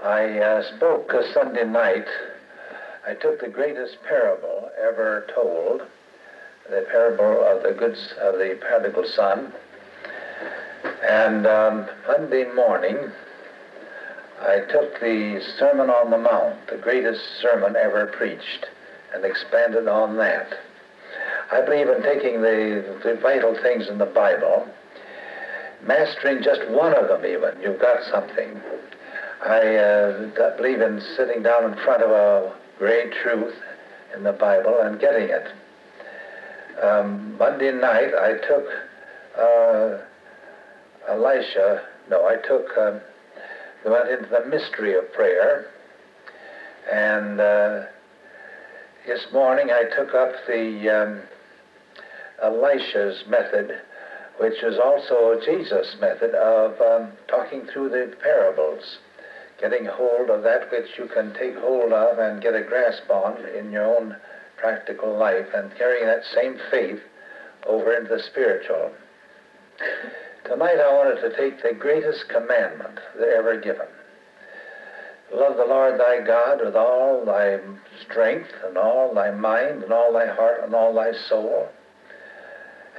I spoke Sunday night. I took the greatest parable ever told, the parable of the prodigal son. And Monday morning, I took the Sermon on the Mount, the greatest sermon ever preached, and expanded on that. I believe in taking the vital things in the Bible, mastering just one of them even. You've got something. I believe in sitting down in front of a great truth in the Bible and getting it. Monday night I took we went into the mystery of prayer, and this morning I took up the Elisha's method, which is also Jesus' method of talking through the parables, getting hold of that which you can take hold of and get a grasp on in your own practical life, and carrying that same faith over into the spiritual. Tonight I wanted to take the greatest commandment ever given. Love the Lord thy God with all thy strength and all thy mind and all thy heart and all thy soul.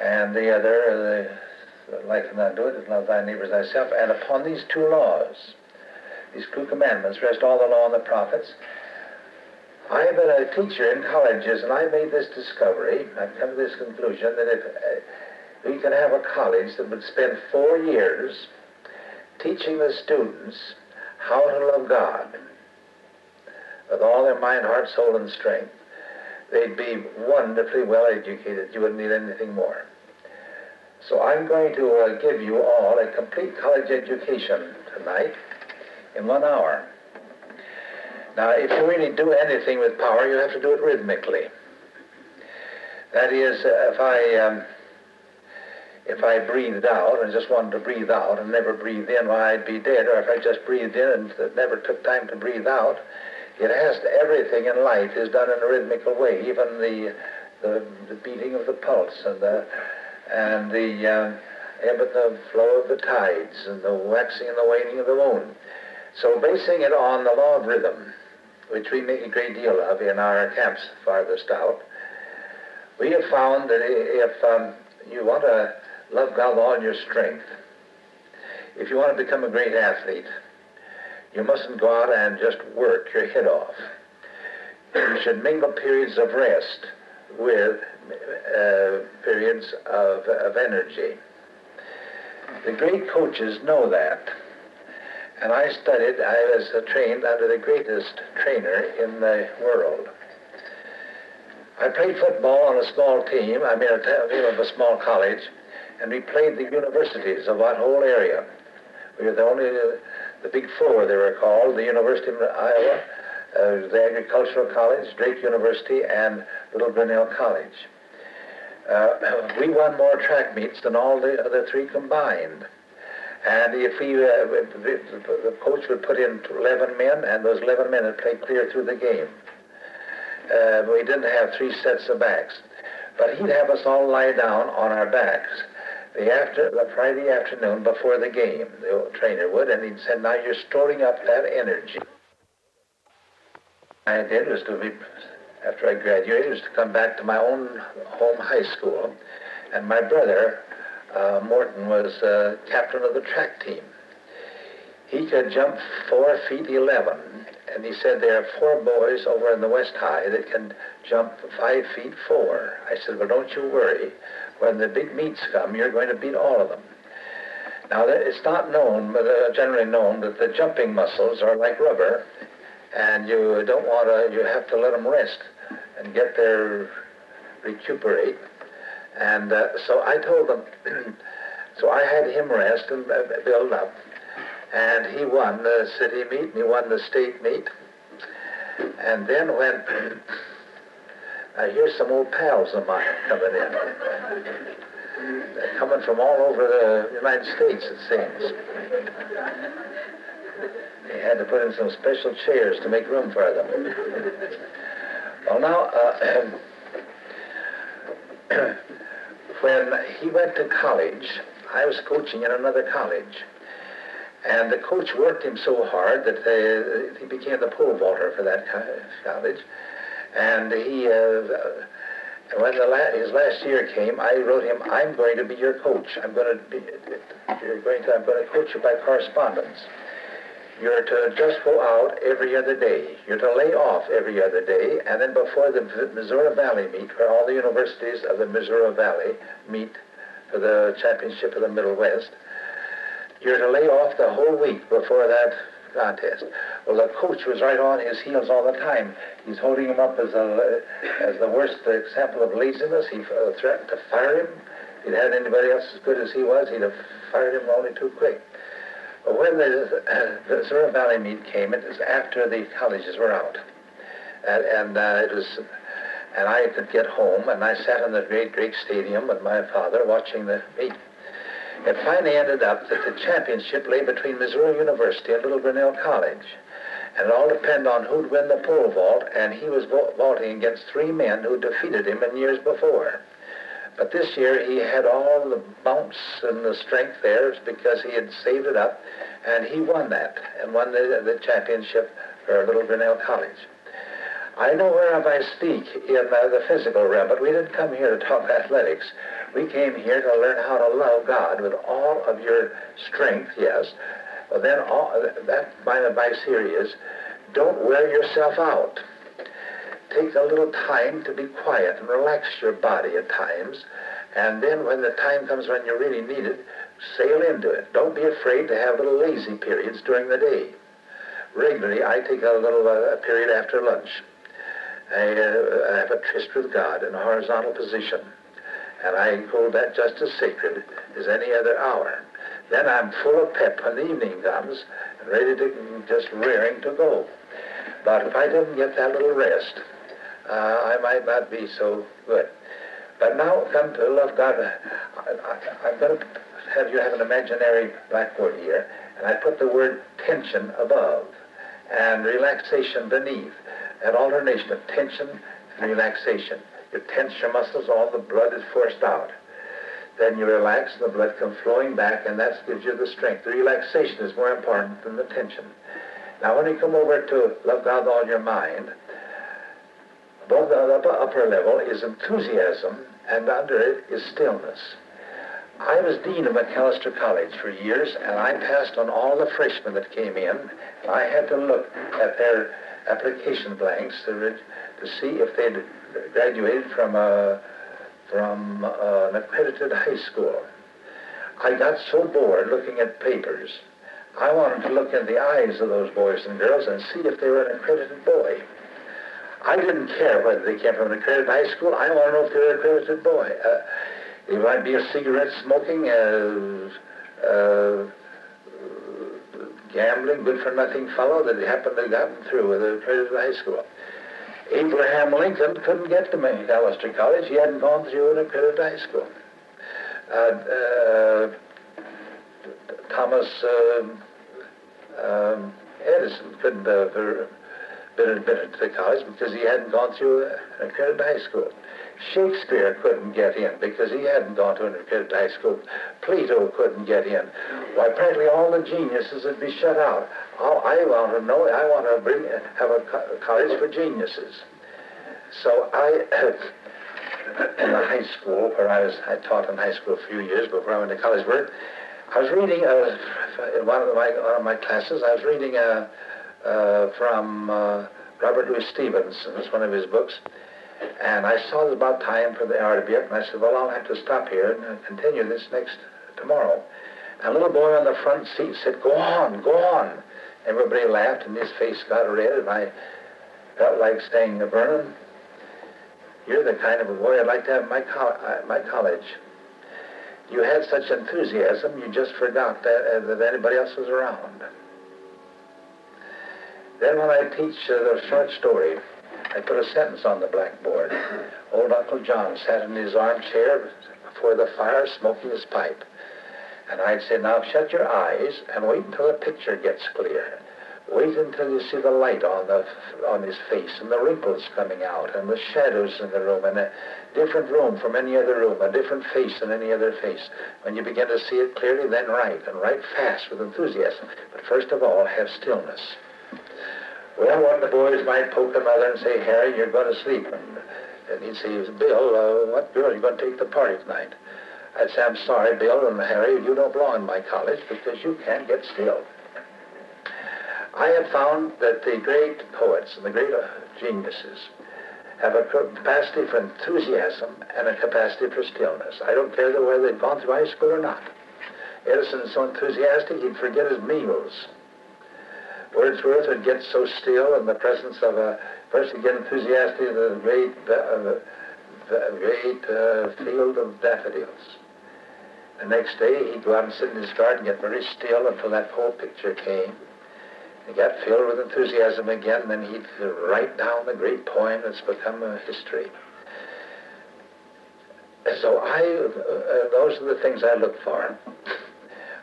And the other, like unto it, is love thy neighbor as thyself. And upon these two laws, these two commandments, rest all the law and the prophets. I've been a teacher in colleges, and I made this discovery. I've come to this conclusion that if we could have a college that would spend 4 years teaching the students how to love God with all their mind, heart, soul, and strength, they'd be wonderfully well educated. You wouldn't need anything more. So I'm going to give you all a complete college education tonight in 1 hour. Now, if you really do anything with power, you have to do it rhythmically. That is, if I breathed out and just wanted to breathe out and never breathed in, well, I'd be dead. Or if I just breathed in and never took time to breathe out, everything in life is done in a rhythmical way, even the beating of the pulse and the ebb and the flow of the tides and the waxing and the waning of the moon. So basing it on the law of rhythm, which we make a great deal of in our Camps Farthest Out, we have found that if you want to love God with all your strength, if you want to become a great athlete, you mustn't go out and just work your head off. You should mingle periods of rest with periods of energy. The great coaches know that. And I was trained under the greatest trainer in the world. I played football on a small team, of a small college, and we played the universities of that whole area. We were the Big Four, they were called, the University of Iowa, the Agricultural College, Drake University, and Little Grinnell College. We won more track meets than all the other three combined. And if the coach would put in 11 men, and those 11 men would play clear through the game. We didn't have 3 sets of backs. But he'd have us all lie down on our backs the Friday afternoon before the game, the old trainer would, and he'd say, now you're storing up that energy. I did was after I graduated, was to come back to my own home high school, and my brother, Morton, was captain of the track team. He could jump 4 feet 11, and he said there are 4 boys over in the West High that can jump 5 feet 4. I said, well, don't you worry. When the big meets come, you're going to beat all of them. Now, it's not known, but generally known, that the jumping muscles are like rubber, and you have to let them rest and get their recuperate. And so I told them, so I had him rest and build up. And he won the city meet, and he won the state meet. And then when, I hear some old pals of mine coming in. They're coming from all over the United States, it seems. They had to put in some special chairs to make room for them. Well, now, when he went to college, I was coaching in another college. And the coach worked him so hard that he became the pole vaulter for that college. And he, when his last year came, I wrote him, I'm going to be your coach. I'm going to coach you by correspondence. You're to just go out every other day. You're to lay off every other day, and then before the Missouri Valley meet, where all the universities of the Missouri Valley meet for the championship of the Middle West, you're to lay off the whole week before that contest. Well, the coach was right on his heels all the time. He's holding him up as the worst example of laziness. He threatened to fire him. If he'd had anybody else as good as he was, he'd have fired him only too quick. But when the Missouri Valley meet came, it was after the colleges were out. And I could get home, and I sat in the great stadium with my father watching the meet. It finally ended up that the championship lay between Missouri University and Little Grinnell College. And it all depended on who'd win the pole vault, and he was vaulting against three men who defeated him in years before. But this year he had all the bounce and the strength there because he had saved it up, and he won that, and won the championship for Little Grinnell College. I know whereof I speak in the physical realm, but we didn't come here to talk athletics. We came here to learn how to love God with all of your strength, yes. Well, then that by the by serious, don't wear yourself out. Take a little time to be quiet and relax your body at times, and then when the time comes when you really need it, sail into it. Don't be afraid to have little lazy periods during the day. Regularly, I take a little period after lunch. I have a tryst with God in a horizontal position, and I hold that just as sacred as any other hour. Then I'm full of pep when the evening comes, and ready to just rearing to go. But if I didn't get that little rest, I might not be so good. But now, come to love God. I'm going to have you have an imaginary blackboard here, and I put the word tension above and relaxation beneath. An alternation of tension and relaxation. You tense your muscles, all the blood is forced out. Then you relax, and the blood comes flowing back, and that gives you the strength. The relaxation is more important than the tension. Now, when you come over to love God with all your mind, above the upper level is enthusiasm, and under it is stillness. I was dean of McAllister College for years, and I passed on all the freshmen that came in. I had to look at their application blanks to see if they'd graduated from an accredited high school. I got so bored looking at papers, I wanted to look in the eyes of those boys and girls and see if they were an accredited boy. I didn't care whether they came from an accredited high school. I want to know if they were an accredited boy. He might be a cigarette-smoking, gambling, good-for-nothing fellow that happened to have gotten through with an accredited high school. Abraham Lincoln couldn't get to McAllister College. He hadn't gone through an accredited high school. Thomas Edison couldn't have been admitted to the college because he hadn't gone through an accredited high school. Shakespeare couldn't get in because he hadn't gone to an accredited high school. Plato couldn't get in. Why, practically all the geniuses would be shut out. I want to know, I want to have a college for geniuses. So in the high school, where I taught in high school a few years before I went to college work, I was reading, in one of my classes, I was reading from Robert Louis Stevenson's, one of his books, and I saw it was about time for the hour to be up, and I said, well, I'll have to stop here and continue this tomorrow. And a little boy on the front seat said, go on, go on. Everybody laughed, and his face got red, and I felt like saying, Vernon, you're the kind of a boy I'd like to have at my college. You had such enthusiasm, you just forgot that anybody else was around. Then when I teach the short story, I put a sentence on the blackboard. Old Uncle John sat in his armchair before the fire smoking his pipe. And I'd say, now shut your eyes and wait until the picture gets clear. Wait until you see the light on his face and the wrinkles coming out and the shadows in the room and a different room from any other room, a different face than any other face. When you begin to see it clearly, then write, and write fast with enthusiasm. But first of all, have stillness. Well, one of the boys might poke the mother and say, Harry, you're going to sleep. And he'd say, Bill, what girl are you going to take to the party tonight? I'd say, I'm sorry, Bill and Harry, you don't belong in my college because you can't get still. I have found that the great poets and the great geniuses have a capacity for enthusiasm and a capacity for stillness. I don't care whether they've gone through high school or not. Edison is so enthusiastic he'd forget his meals. Wordsworth would get so still in the presence of a person, get enthusiastic in the great field of daffodils. The next day he'd go out and sit in his garden, get very still until that whole picture came. He got filled with enthusiasm again, then he'd write down the great poem that's become a history. So those are the things I look for.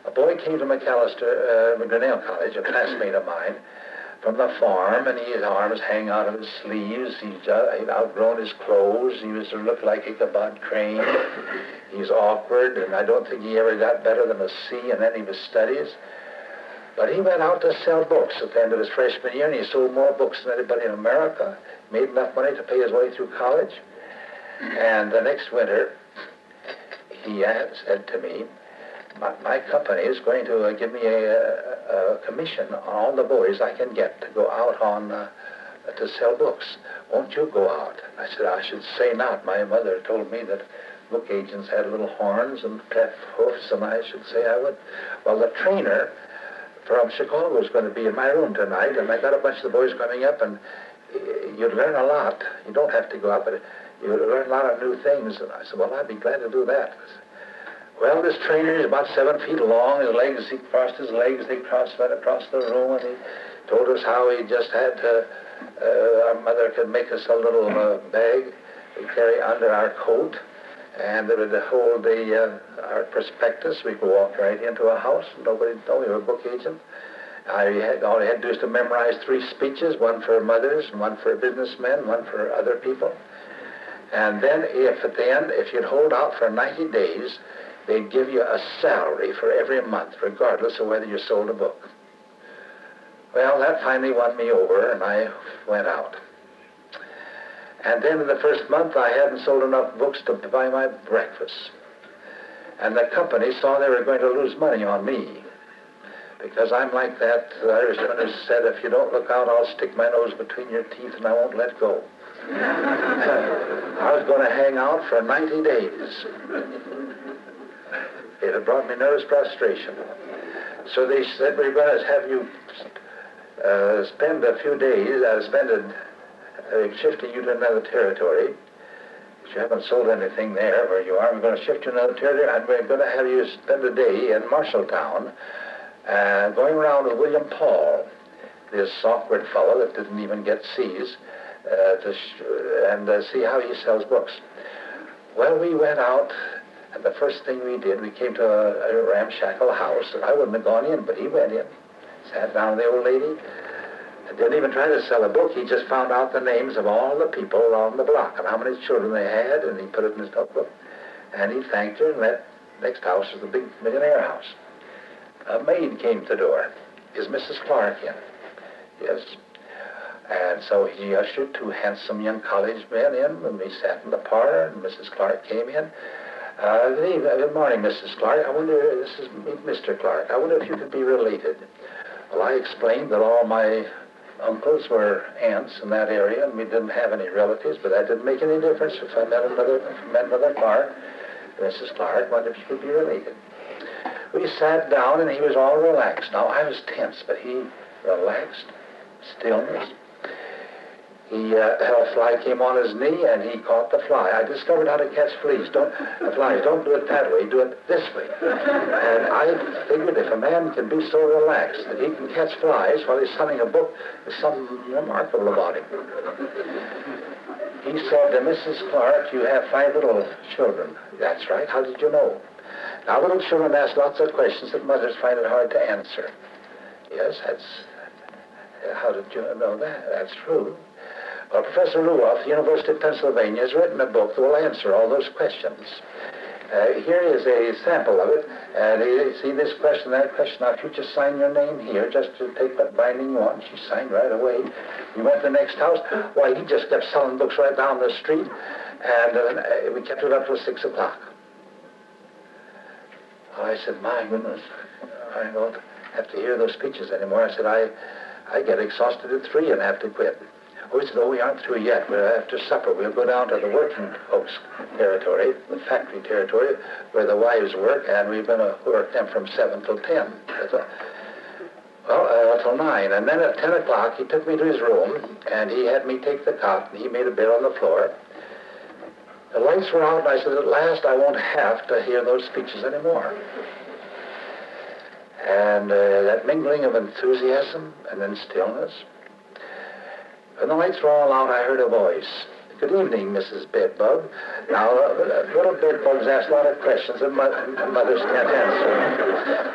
A boy came to Grinnell College, a classmate of mine, from the farm, and his arms hang out of his sleeves. He'd outgrown his clothes. He was to look like Ichabod Crane. He's awkward, and I don't think he ever got better than a C in any of his studies. But he went out to sell books at the end of his freshman year, and he sold more books than anybody in America, made enough money to pay his way through college. And the next winter, he said to me, my company is going to give me a commission on all the boys I can get to go out on to sell books. Won't you go out? I said, I should say not. My mother told me that book agents had little horns and cleft hoofs, and I should say I would. Well, the trainer from Chicago is going to be in my room tonight, and I got a bunch of the boys coming up, and you'd learn a lot. You don't have to go out, but you learn a lot of new things. And I said, well, I'd be glad to do that. Well, this trainer is about 7 feet long. His legs, he crossed his legs. They went across the room, and he told us how he just had to, our mother could make us a little bag to carry under our coat, and that would hold our prospectus. We could walk right into a house. Nobody would know we were a book agent. All I had to do is to memorize 3 speeches, one for mothers, and one for businessmen, one for other people. And then if at the end, if you'd hold out for 90 days, they'd give you a salary for every month, regardless of whether you sold a book. Well, that finally won me over, and I went out. And then in the first month, I hadn't sold enough books to buy my breakfast. And the company saw they were going to lose money on me, because I'm like that Irishman who said, if you don't look out, I'll stick my nose between your teeth and I won't let go. I was going to hang out for 90 days. It had brought me nervous prostration. So they said, we're going to have you spend a few days, shifting you to another territory. You haven't sold anything there where you are. We're going to shift you to another territory, and we're going to have you spend a day in Marshalltown, going around with William Paul, this awkward fellow that didn't even get C's, and see how he sells books. Well, we went out, and the first thing we did, we came to a ramshackle house. I wouldn't have gone in, but he went in, sat down with the old lady, and didn't even try to sell a book. He just found out the names of all the people around the block and how many children they had, and he put it in his notebook. And he thanked her, and that next house was the big millionaire house. A maid came to the door. Is Mrs. Clark in? Yes. And so he ushered 2 handsome young college men in, and we sat in the parlor, and Mrs. Clark came in. Good morning, Mrs. Clark. I wonder, this is Mr. Clark. I wonder if you could be related. Well, I explained that all my uncles were aunts in that area, and we didn't have any relatives, but that didn't make any difference if I met another Clark. Mrs. Clark, wondered if you could be related. We sat down, and he was all relaxed. Now, I was tense, but he relaxed, stillness. A fly came on his knee, and he caught the fly. I discovered how to catch flies. Don't do it that way. Do it this way. And I figured if a man can be so relaxed that he can catch flies while he's selling a book, there's something remarkable about him. He said to Mrs. Clark, you have 5 little children. That's right. How did you know? Now, little children ask lots of questions that mothers find it hard to answer. Yes, How did you know that? That's true. Well, Professor Luoff, the University of Pennsylvania, has written a book that will answer all those questions. Here is a sample of it. And you see this question, that question. Now, if you just sign your name here, just to take that binding you want, she signed right away. We went to the next house. Why, he just kept selling books right down the street. And we kept it up till 6 o'clock. I said, my goodness, I don't have to hear those speeches anymore. I said, I get exhausted at 3 and have to quit. Oh, he said, oh, we aren't through yet. After supper, we'll go down to the working folks' territory, the factory territory, where the wives work, and we're going to work them from 7 till 10. Till 9. And then at 10 o'clock, he took me to his room, and he had me take the cot, and he made a bed on the floor. The lights were out, and I said, at last, I won't have to hear those speeches anymore. And that mingling of enthusiasm and then stillness. When the lights were all out, I heard a voice. Good evening, Mrs. Bedbug. Now, little bedbugs ask a lot of questions that mothers can't answer.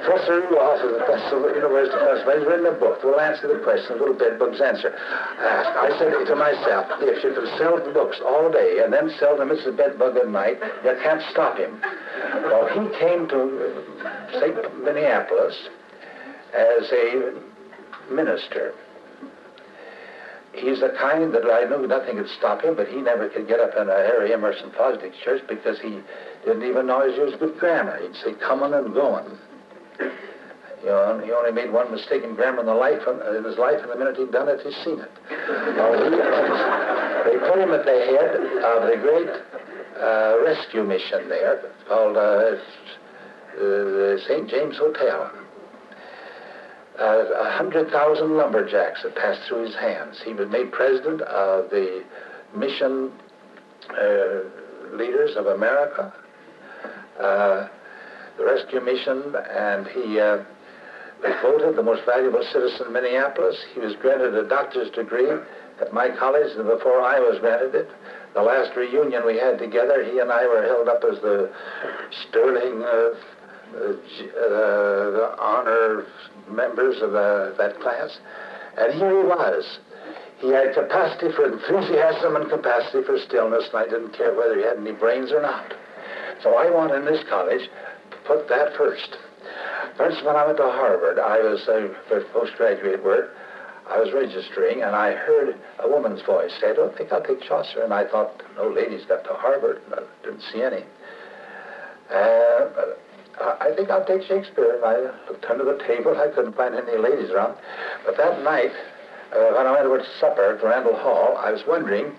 Professor Luoff of the University of Pennsylvania has written a book that will answer the questions little bedbugs answer. I said to myself, if you can sell books all day and then sell to Mrs. Bedbug at night, you can't stop him. Well, he came to St. Minneapolis as a minister. He's the kind that I knew nothing could stop him, but he never could get up in a Harry Emerson Fosdick church because he didn't even know how to use good grammar. He'd say, coming and going. You know, he only made one mistake in grammar in his life, and the minute he'd done it, he'd seen it. They put him at the head of the great rescue mission there called the St. James Hotel. 100,000 lumberjacks had passed through his hands. He was made president of the mission leaders of America, the rescue mission, and he was voted the most valuable citizen in Minneapolis. He was granted a doctor's degree at my college before I was granted it. The last reunion we had together, he and I were held up as the sterling the honor members of that class. And here he was. He had capacity for enthusiasm and capacity for stillness, and I didn't care whether he had any brains or not. So I want in this college to put that first. First, when I went to Harvard, I was, for postgraduate work, I was registering, and I heard a woman's voice say, I don't think I'll take Chaucer. And I thought, no ladies got to Harvard. And I didn't see any. I think I'll take Shakespeare. And I looked under the table. I couldn't find any ladies around. But that night, when I went over to supper at Randall Hall, I was wondering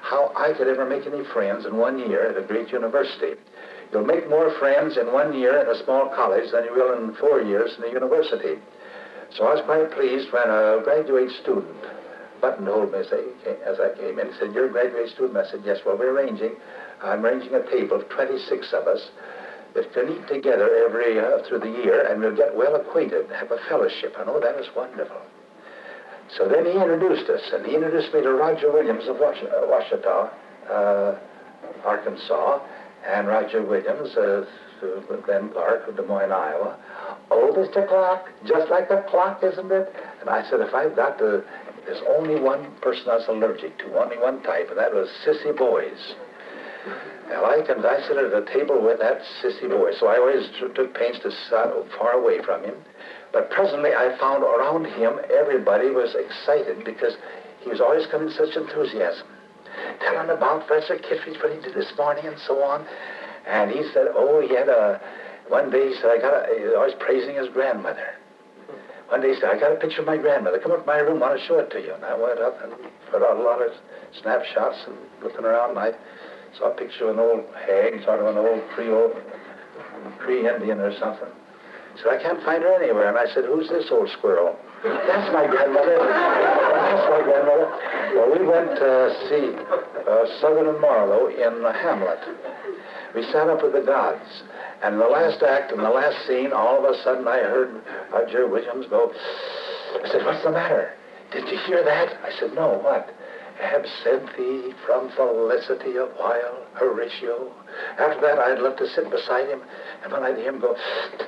how I could ever make any friends in 1 year at a great university. You'll make more friends in 1 year in a small college than you will in 4 years in a university. So I was quite pleased when a graduate student buttonholed me as I came in. He said, you're a graduate student? I said, yes. Well, I'm arranging a table of 26 of us that can eat together every through the year, and we'll get well acquainted, have a fellowship. I know that was wonderful. So then he introduced us, and he introduced me to Roger Williams of Ouachita, Arkansas, and Roger Williams, Glenn Clark of Des Moines, Iowa. Oh, Mr. Clark, just like a clock, isn't it? And I said, if I've got to, there's only one person I was allergic to, only one type, and that was sissy boys. Well, I sit at a table with that sissy boy, so I always took pains to sit far away from him. But presently I found around him everybody was excited because he was always coming with such enthusiasm. Telling about Professor Kittredge, what he did this morning and so on. And he said, oh, he had one day he said, he was always praising his grandmother. One day he said, I got a picture of my grandmother. Come up to my room, I want to show it to you. And I went up and put out a lot of snapshots and looking around, and I saw a picture of an old hag, sort of an old Cree-Indian or something. He said, I can't find her anywhere. And I said, who's this old squirrel? That's my grandmother. That's my grandmother. Well, we went to see Southern Marlowe in Hamlet. We sat up with the gods. And in the last act, in the last scene, all of a sudden I heard Roger Williams go, I said, what's the matter? Did you hear that? I said, no, what? Absinthe from Felicity a while, Horatio. After that, I'd love to sit beside him, and when I'd hear him go,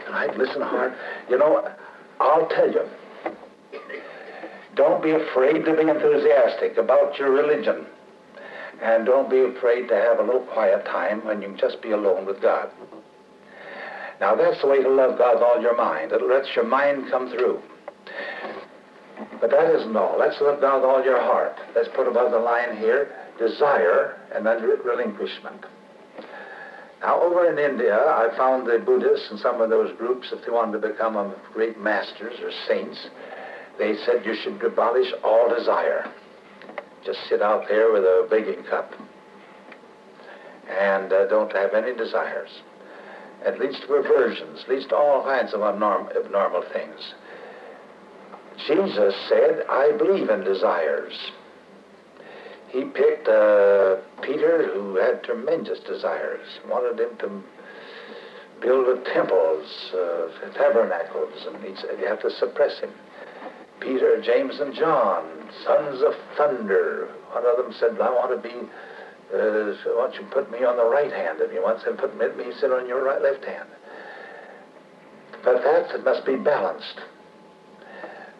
and I'd listen hard. You know, I'll tell you, Don't be afraid to be enthusiastic about your religion. And don't be afraid to have a little quiet time when you can just be alone with God. Now that's the way to love God with all your mind. It lets your mind come through. But that isn't all. Let's love God with all your heart. Let's put above the line here, desire and under it relinquishment. Now over in India, I found the Buddhists and some of those groups, if they wanted to become great masters or saints, they said you should abolish all desire. Just sit out there with a begging cup and don't have any desires. At least perversions, at least all kinds of abnormal things. Jesus said, I believe in desires. He picked Peter, who had tremendous desires, wanted him to build temples, tabernacles, and he said, you have to suppress him. Peter, James, and John, sons of thunder. One of them said, I want to be, why don't you put me on the right hand of you? Once and put me, sit on your left hand. But that must be balanced.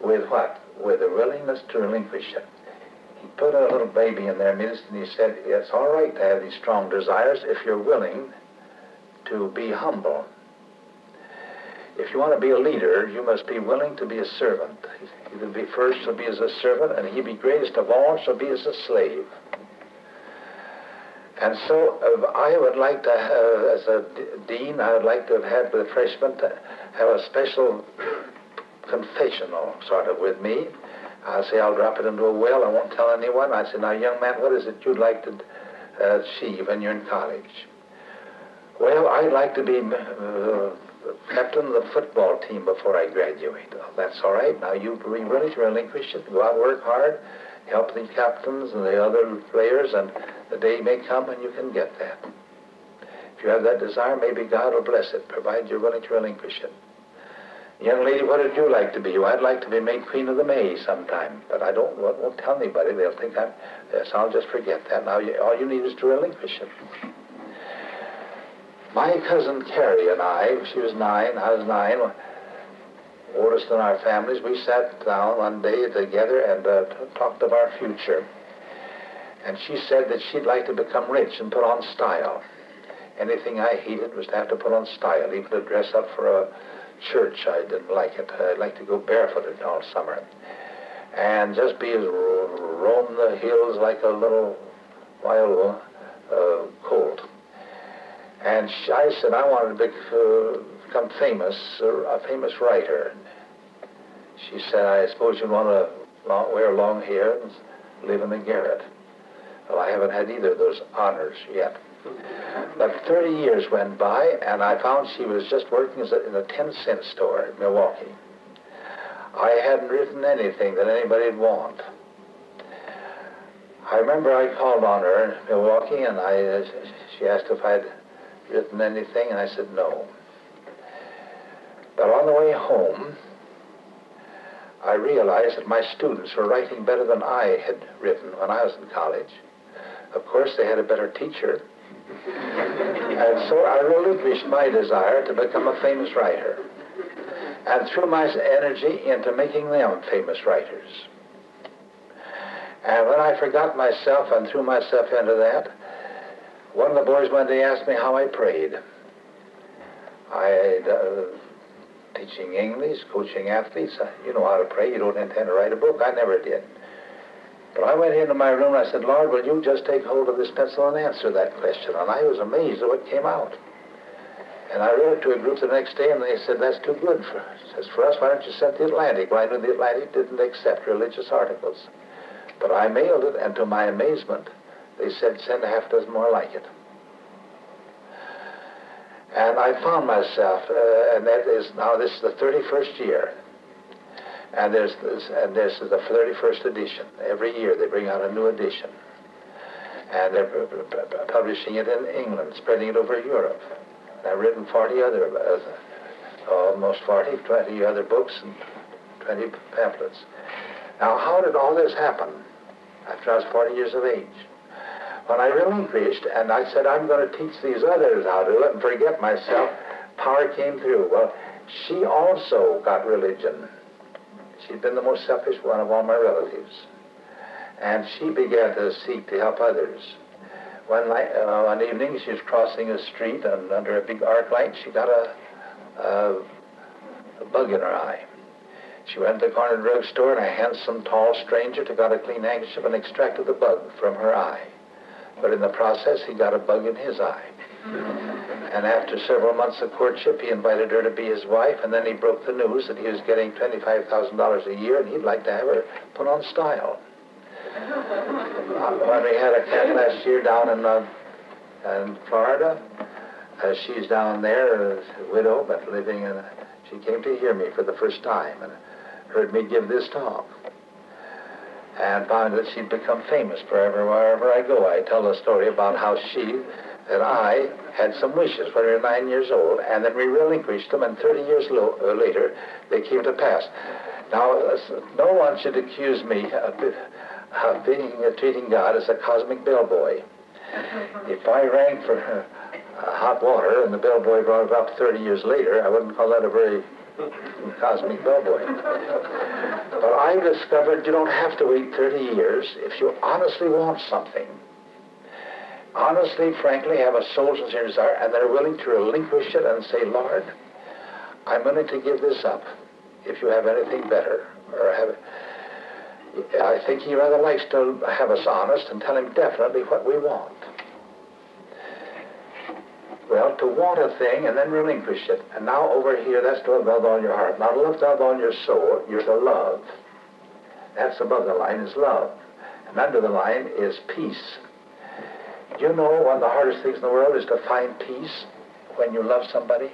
With what? With a willingness to relinquish it. He put a little baby in their midst and he said, it's all right to have these strong desires if you're willing to be humble. If you want to be a leader, you must be willing to be a servant. He will be first, shall be as a servant, and he be greatest of all, shall be as a slave. And so I would like to have, as a dean, I would like to have had the freshmen to have a special confessional sort of with me. I'll say I'll drop it into a well. I won't tell anyone. I say, now, young man, what is it you'd like to achieve when you're in college? Well, I'd like to be captain of the football team before I graduate. Oh, that's all right. Now, you be willing to relinquish it, go out, work hard, help the captains and the other players, and the day may come when you can get that. If you have that desire, maybe God will bless it, provided you're willing to relinquish it. Young lady, what would you like to be? Well, I'd like to be made Queen of the May sometime, but I won't tell anybody. They'll think yes, I'll just forget that. Now, all you need is to relinquish it. My cousin Carrie and I, she was 9, I was 9, oldest in our families, we sat down one day together and talked of our future. And she said that she'd like to become rich and put on style. Anything I hated was to have to put on style, even to dress up for a church. I didn't like it. I'd like to go barefooted all summer and just be roam the hills like a little wild colt. And I said I wanted to become famous, a famous writer. She said, I suppose you'd want to wear long hair and live in the garret. Well, I haven't had either of those honors yet. But 30 years went by, and I found she was just working in a 10-cent store in Milwaukee. I hadn't written anything that anybody'd want. I remember I called on her in Milwaukee, and she asked if I'd written anything, and I said no. But on the way home, I realized that my students were writing better than I had written when I was in college. Of course, they had a better teacher. And so I relinquished my desire to become a famous writer and threw my energy into making them famous writers. And when I forgot myself and threw myself into that, one of the boys one day asked me how I prayed. Teaching English, coaching athletes, you know how to pray. You don't intend to write a book. I never did. But I went into my room and I said, Lord, will you just take hold of this pencil and answer that question? And I was amazed at what came out. And I read it to a group the next day, and they said, that's too good for us. Says, for us, why don't you send the Atlantic? Well, I knew the Atlantic didn't accept religious articles. But I mailed it, and to my amazement, they said, send a half dozen more like it. And I found myself, and that is now, this is the 31st year. And this is the 31st edition. Every year they bring out a new edition. And they're publishing it in England, spreading it over Europe. And I've written 20 other books and 20 pamphlets. Now, how did all this happen after I was 40 years of age? When I relinquished, and I said, I'm going to teach these others how to do it and forget myself, power came through. Well, she also got religion. She'd been the most selfish one of all my relatives. And she began to seek to help others. One evening, she was crossing a street, and under a big arc light, she got a bug in her eye. She went to the corner drugstore, and a handsome, tall stranger took out a clean handkerchief and extracted the bug from her eye. But in the process, he got a bug in his eye. And after several months of courtship, he invited her to be his wife, and then he broke the news that he was getting $25,000 a year, and he'd like to have her put on style. When we had a camp last year down in Florida, she's down there, a widow, but living in she came to hear me for the first time and heard me give this talk, and found that she'd become famous forever wherever I go. I tell the story about how she and I had some wishes when we were 9 years old, and then we relinquished them, and 30 years later, they came to pass. Now, no one should accuse me of treating God as a cosmic bellboy. If I rang for hot water and the bellboy brought it up 30 years later, I wouldn't call that a very cosmic bellboy. But I discovered you don't have to wait 30 years if you honestly want something. Honestly, frankly, have a soul sincere desire, and they're willing to relinquish it and say, Lord, I'm willing to give this up if you have anything better. I think he rather likes to have us honest and tell him definitely what we want. Well, to want a thing and then relinquish it. And now over here, that's to love God with all your heart. Now to love God with all your soul, you're to love. That's above the line is love. And under the line is peace. You know one of the hardest things in the world is to find peace when you love somebody?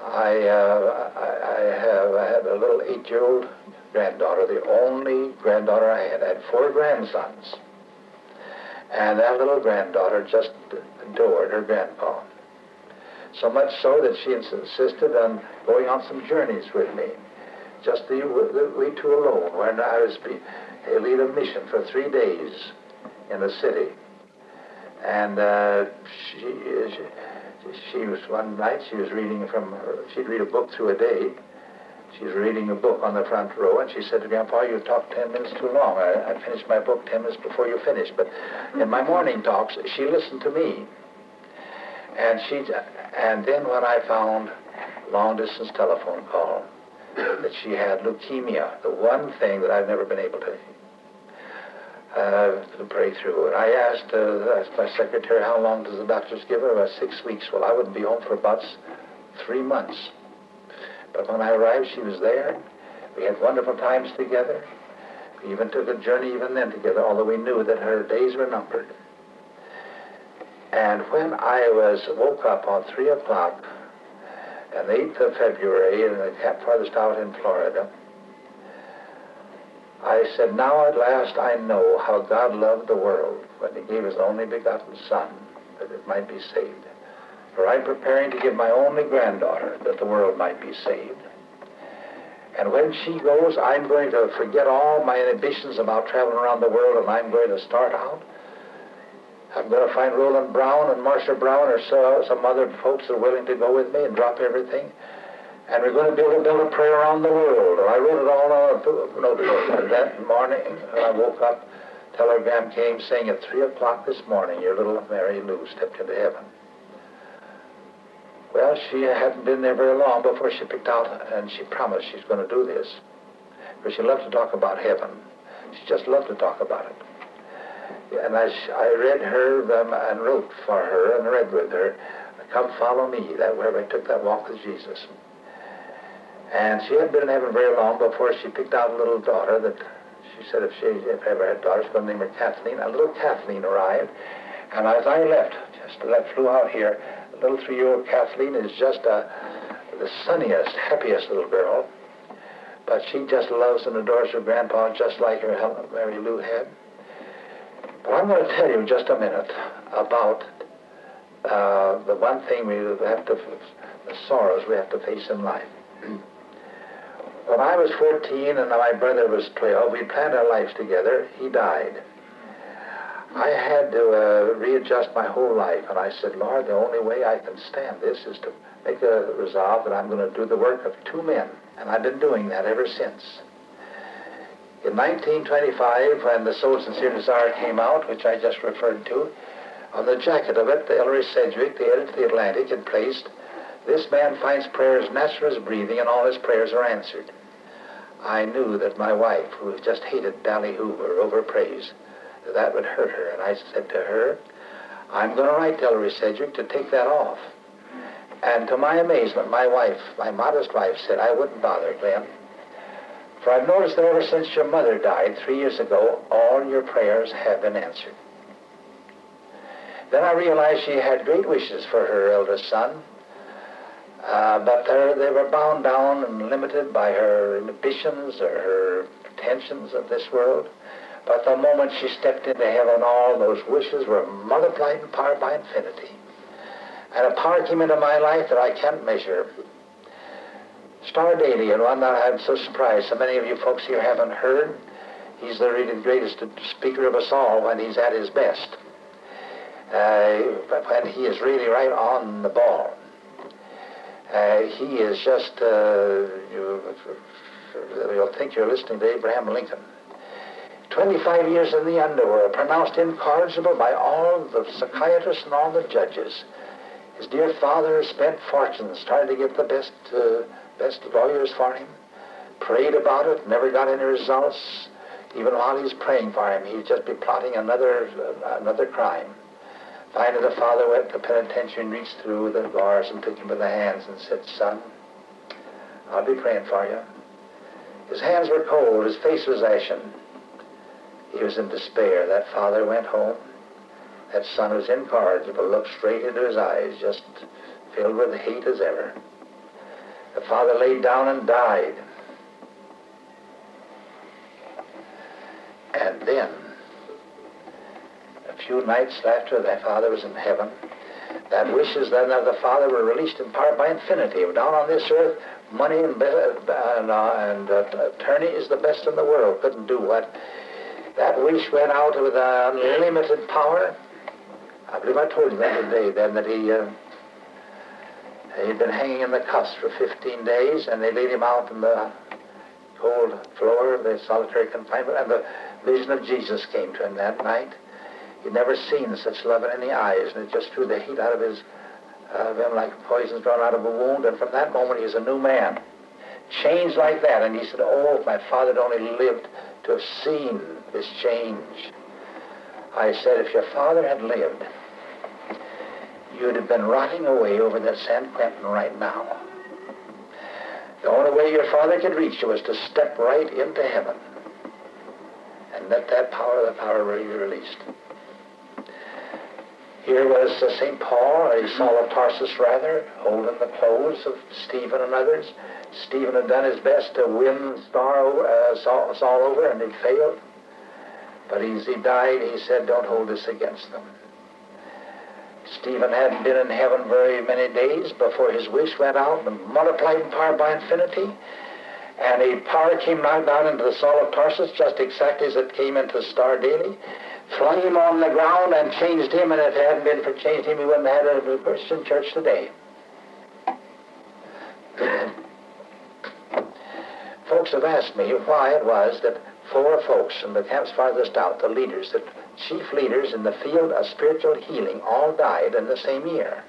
I had a little 8-year-old granddaughter, the only granddaughter I had. I had 4 grandsons. And that little granddaughter just adored her grandpa. So much so that she insisted on going on some journeys with me. Just we two alone, when I was lead a mission for 3 days in the city. And she was, one night, she was reading she'd read a book through a day. She was reading a book on the front row, and she said to Grandpa, you talked 10 minutes too long. I finished my book 10 minutes before you finished. But in my morning talks, she listened to me. And then when I found long-distance telephone call, that she had leukemia, the one thing that I've never been able to pray through. And I asked my secretary, how long does the doctors give her? About 6 weeks. Well, I wouldn't be home for about 3 months. But when I arrived, she was there. We had wonderful times together. We even took a journey even then together, although we knew that her days were numbered. And when I woke up on 3 o'clock on the 8th of February in the Camps Farthest Out in Florida, I said, now at last I know how God loved the world when he gave his only begotten Son, that it might be saved. For I'm preparing to give my only granddaughter that the world might be saved. And when she goes, I'm going to forget all my inhibitions about traveling around the world, and I'm going to start out. I'm going to find Roland Brown and Marcia Brown or some other folks that are willing to go with me and drop everything. And we're going to be able to build a prayer around the world. And I wrote it all on a notebook. And that morning, when I woke up, telegram came saying at 3 o'clock this morning, your little Mary Lou stepped into heaven. Well, she hadn't been there very long before she picked out, and she promised she's going to do this. For she loved to talk about heaven. She just loved to talk about it. And I read her and wrote for her and read with her, come follow me, that where I took that walk with Jesus. And she hadn't been in heaven very long before she picked out a little daughter that she said if ever had daughters, she's going to name her Kathleen. And little Kathleen arrived, and as I left, flew out here, little 3-year-old Kathleen is just the sunniest, happiest little girl. But she just loves and adores her grandpa just like her Mary Lou had. But I'm going to tell you in just a minute about the one thing the sorrows we have to face in life. When I was 14 and my brother was 12, we planned our lives together. He died. I had to readjust my whole life, and I said, Lord, the only way I can stand this is to make a resolve that I'm going to do the work of two men, and I've been doing that ever since. In 1925, when the Soul Sincere Desire came out, which I just referred to, on the jacket of it, Ellery Sedgwick, the editor of the Atlantic, had placed, "This man finds prayers natural as breathing, and all his prayers are answered." I knew that my wife, who just hated ballyhoo or overpraise, that would hurt her, and I said to her, I'm going to write to Ellery Sedgwick to take that off. And to my amazement, my wife, my modest wife, said, I wouldn't bother, Glenn, for I've noticed that ever since your mother died 3 years ago, all your prayers have been answered. Then I realized she had great wishes for her eldest son, but they were bound down and limited by her ambitions or her pretensions of this world. But the moment she stepped into heaven, all those wishes were multiplied in power by infinity. And a power came into my life that I can't measure. Starr Daily, and one that I'm so surprised so many of you folks here haven't heard. He's the really greatest speaker of us all when he's at his best. But when he is really right on the ball. He is just, you'll think you're listening to Abraham Lincoln. 25 years in the underworld, pronounced incorrigible by all the psychiatrists and all the judges. His dear father spent fortunes trying to get the best lawyers for him. Prayed about it, never got any results. Even while he's praying for him, he'd just be plotting another crime. Finally, the father went to the penitentiary and reached through the bars and took him by the hands and said, Son, I'll be praying for you. His hands were cold, his face was ashen. He was in despair. That father went home. That son was incorrigible, looked straight into his eyes, just filled with hate as ever. The father laid down and died. And then, a few nights after the father was in heaven, that wishes then of the father were released in part by infinity. Down on this earth, money and attorney is the best in the world. Couldn't do what that wish went out with unlimited power. I believe I told you that today then, that he'd been hanging in the cuffs for 15 days, and they laid him out on the cold floor of the solitary confinement, and the vision of Jesus came to him that night. He'd never seen such love in any eyes, and it just threw the heat out of him like poison's drawn out of a wound, and from that moment he was a new man. Changed like that, and he said, oh, if my father had only lived to have seen this change. I said, if your father had lived, you'd have been rotting away over that San Quentin right now. The only way your father could reach you was to step right into heaven and let the power be released. Here was St. Paul, or Saul of Tarsus rather, holding the clothes of Stephen and others. Stephen had done his best to win Saul over, and he failed. But as he died, he said, don't hold this against them. Stephen hadn't been in heaven very many days before his wish went out and multiplied in power by infinity. And a power came down into the Saul of Tarsus just exactly as it came into Starr Daily, flung him on the ground and changed him, and if it hadn't been for changed him, he wouldn't have had a Christian church today. Folks have asked me why it was that 4 folks in the Camps Farthest Out, the leaders, the chief leaders in the field of spiritual healing, all died in the same year.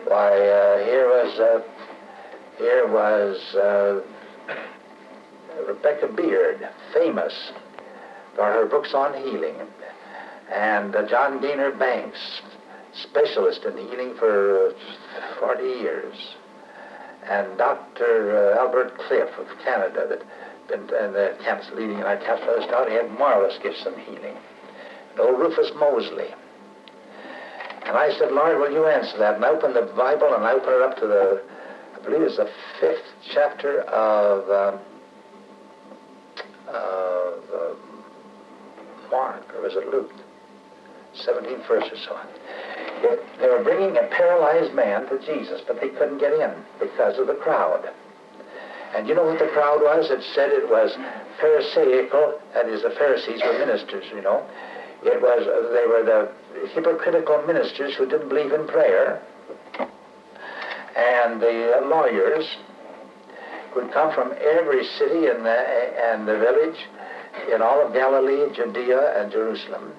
Why, here was Rebecca Beard, famous for her books on healing, and John Gaynor Banks, specialist in healing for 40 years, and Dr. Albert Cliff of Canada, that been in the camps leading our Camps Farthest Out. He had marvelous gifts in healing. And old Rufus Mosley. And I said, Lord, will you answer that? And I opened the Bible, and I opened it up to I believe it's the 5th chapter of Mark, or was it Luke? 17th verse or so. They were bringing a paralyzed man to Jesus, but they couldn't get in because of the crowd. And you know what the crowd was? It said it was Pharisaical, that is, the Pharisees were ministers, you know. It was, they were the hypocritical ministers who didn't believe in prayer, and the lawyers who'd come from every city and the village in all of Galilee, Judea, and Jerusalem.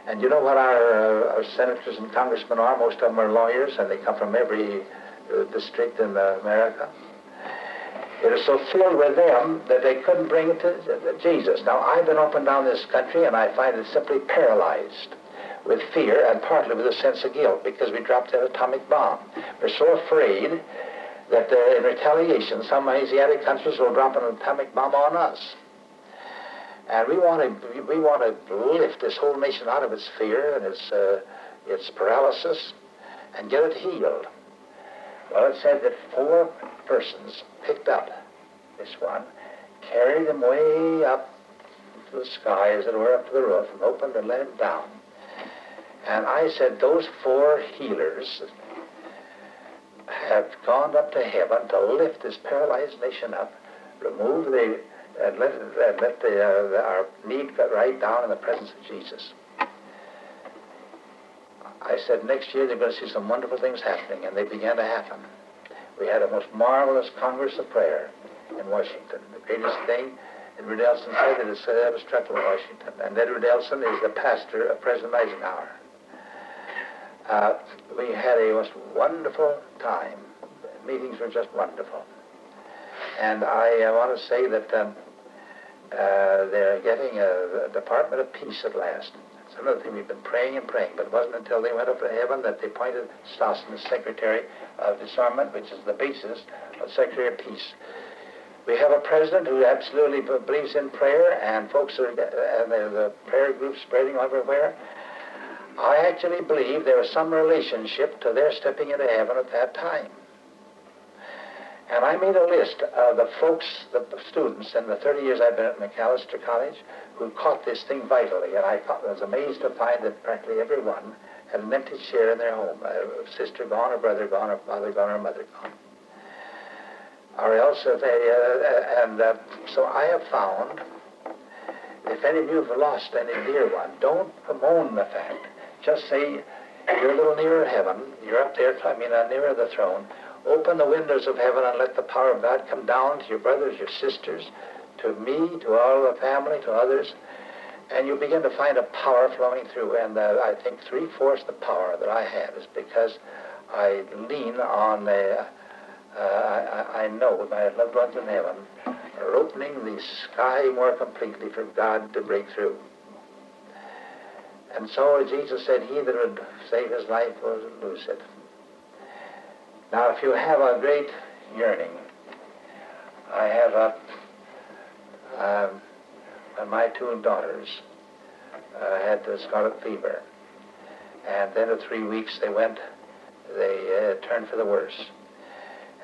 And you know what our senators and congressmen are? Most of them are lawyers, and they come from every district in America. It is so filled with them that they couldn't bring it to Jesus. Now, I've been up and down this country, and I find it simply paralyzed with fear and partly with a sense of guilt because we dropped an atomic bomb. We're so afraid that in retaliation, some Asiatic countries will drop an atomic bomb on us. And we want to lift this whole nation out of its fear and its paralysis and get it healed. Well, it said that 4 persons picked up this one, carried him way up to the sky, as it were, up to the roof, and opened and let him down. And I said, those 4 healers have gone up to heaven to lift this paralyzed nation up, remove and let our need get right down in the presence of Jesus. I said, next year they're going to see some wonderful things happening, and they began to happen. We had a most marvelous Congress of Prayer in Washington. The greatest thing, Edward Elson said that it's ever struck in Washington. And Edward Elson is the pastor of President Eisenhower. We had a most wonderful time. Meetings were just wonderful. And I want to say that they're getting a Department of Peace at last. It's another thing we've been praying and praying, but it wasn't until they went up to heaven that they appointed Staassen as Secretary of Disarmament, which is the basis of Secretary of Peace. We have a president who absolutely believes in prayer, and folks are, and the prayer groups spreading everywhere. I actually believe there was some relationship to their stepping into heaven at that time. And I made a list of the folks, the students, in the 30 years I've been at Macalester College, who caught this thing vitally. And I was amazed to find that practically everyone had an empty chair in their home. A sister gone, a brother gone, a father gone, or a mother gone. Or else, if they, so I have found, if any of you have lost any dear one, don't bemoan the fact. Just say, you're a little nearer heaven. You're up there, nearer the throne. Open the windows of heaven and let the power of God come down to your brothers, your sisters, to me, to all the family, to others. And you begin to find a power flowing through. And I think 3/4 the power that I have is because I lean on, I know my loved ones in heaven are opening the sky more completely for God to break through. And so Jesus said, he that would save his life will lose it. Now, if you have a great yearning, I have when my 2 daughters had the scarlet fever, and then in 3 weeks they turned for the worse,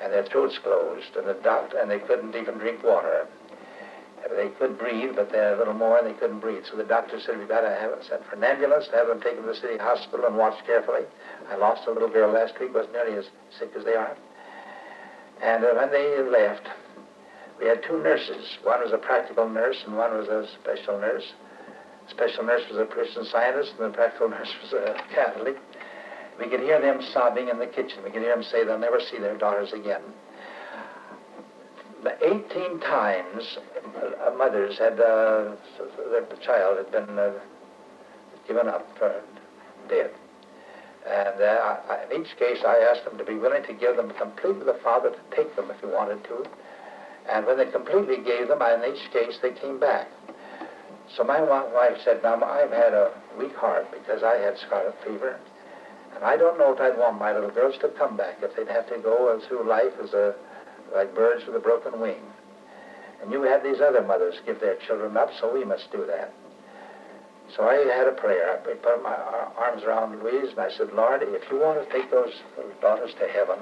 and their throats closed, and the doctor, and they couldn't even drink water. They could breathe, but a little more, and they couldn't breathe. So the doctor said, we've got to send for an ambulance, to have them taken to the city hospital and watched carefully. I lost a little girl last week, wasn't nearly as sick as they are. And when they left, we had 2 nurses. One was a practical nurse, and one was a special nurse. The special nurse was a Christian Scientist, and the practical nurse was a Catholic. We could hear them sobbing in the kitchen. We could hear them say they'll never see their daughters again. 18 times mothers had, their child had been given up for dead. And in each case, I asked them to be willing to give them completely the father to take them if he wanted to. And when they completely gave them, in each case, they came back. So my wife said, now, I've had a weak heart because I had scarlet fever. And I don't know if I'd want my little girls to come back if they'd have to go through life as like birds with a broken wing. And you had these other mothers give their children up, so we must do that. So I had a prayer. I put my arms around Louise, and I said, Lord, if you want to take those daughters to heaven,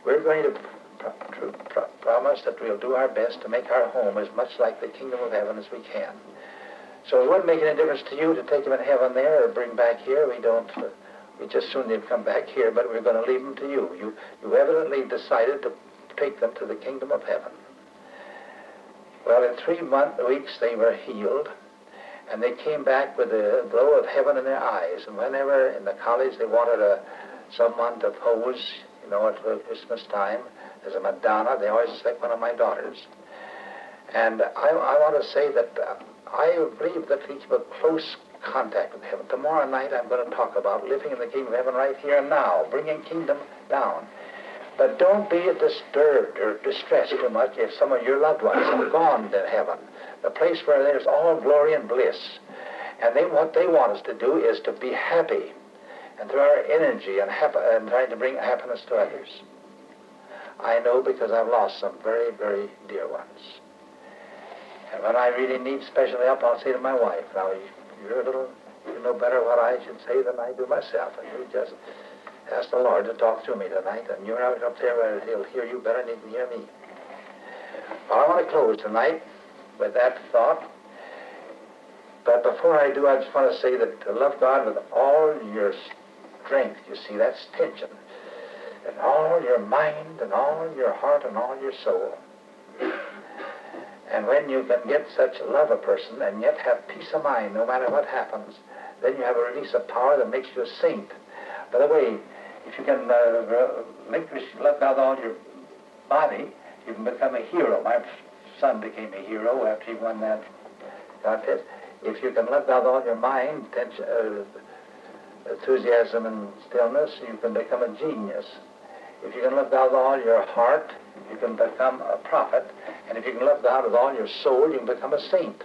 we're going to promise that we'll do our best to make our home as much like the kingdom of heaven as we can. So it wouldn't make any difference to you to take them in heaven there or bring back here. We just soon they'd come back here, but we're going to leave them to you. You evidently decided to take them to the kingdom of heaven. Well, in 3 weeks they were healed, And they came back with the glow of heaven in their eyes. And whenever in the college they wanted someone to pose, you know, at Christmas time as a Madonna, they always select one of my daughters. And I want to say that I believe that we keep a close contact with heaven. Tomorrow night I'm going to talk about living in the kingdom of heaven right here and now, bringing kingdom down. But don't be disturbed or distressed too much if some of your loved ones have gone to heaven, the place where there's all glory and bliss. And what they want us to do is to be happy, and through our energy and trying to bring happiness to others. I know because I've lost some very, very dear ones. And when I really need special help, I'll say to my wife, now, you know better what I should say than I do myself, and you just ask the Lord to talk to me tonight, and you're out up there where He'll hear you better than He can hear me. Well, I want to close tonight with that thought. But before I do, I just want to say that to love God with all your strength, you see, that's tension, and all your mind, and all your heart, and all your soul. And when you can get such love a person and yet have peace of mind no matter what happens, then you have a release of power that makes you a saint. By the way, if you can relinquish love God with all your body, you can become a hero. My son became a hero after he won that contest. If you can love God with all your mind, enthusiasm and stillness, you can become a genius. If you can love God with all your heart, you can become a prophet. And if you can love God with all your soul, you can become a saint.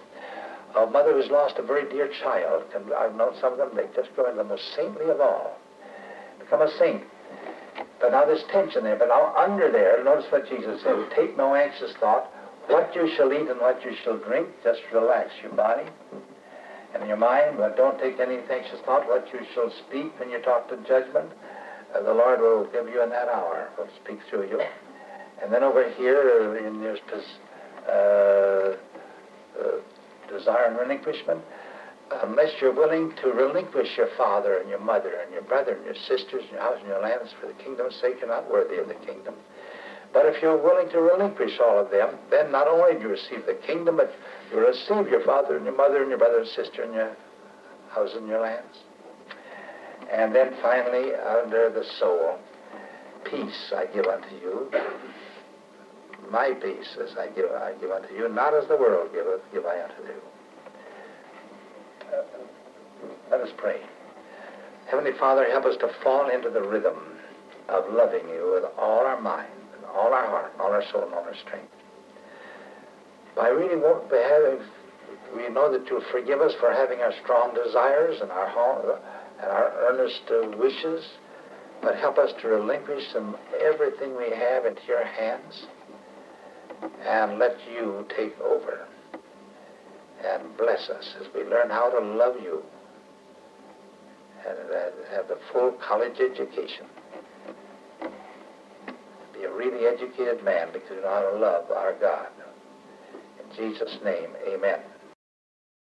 A mother who's lost a very dear child, I've known some of them, they just grow into the most saintly of all. Become a saint. But now there's tension there. But now under there, notice what Jesus said, take no anxious thought, what you shall eat and what you shall drink, just relax your body and your mind, but don't take any anxious thought, what you shall speak when you talk to judgment. The Lord will give you in that hour, will speak through you. And then over here, in there's desire and relinquishment, unless you're willing to relinquish your father and your mother and your brother and your sisters and your house and your lands for the kingdom's sake, you're not worthy of the kingdom. But if you're willing to relinquish all of them, then not only do you receive the kingdom, but you receive your father and your mother and your brother and sister and your house and your lands. And then finally, under the soul, peace I give unto you. My peace as I give unto you, not as the world giveth, give I unto you. Let us pray. Heavenly Father, help us to fall into the rhythm of loving you with all our mind, and all our heart, and all our soul, and all our strength. By really we know that you'll forgive us for having our strong desires and our earnest wishes, but help us to relinquish everything we have into your hands and let you take over and bless us as we learn how to love you and have the full college education. Be a really educated man because you know how to love our God. In Jesus' name, amen.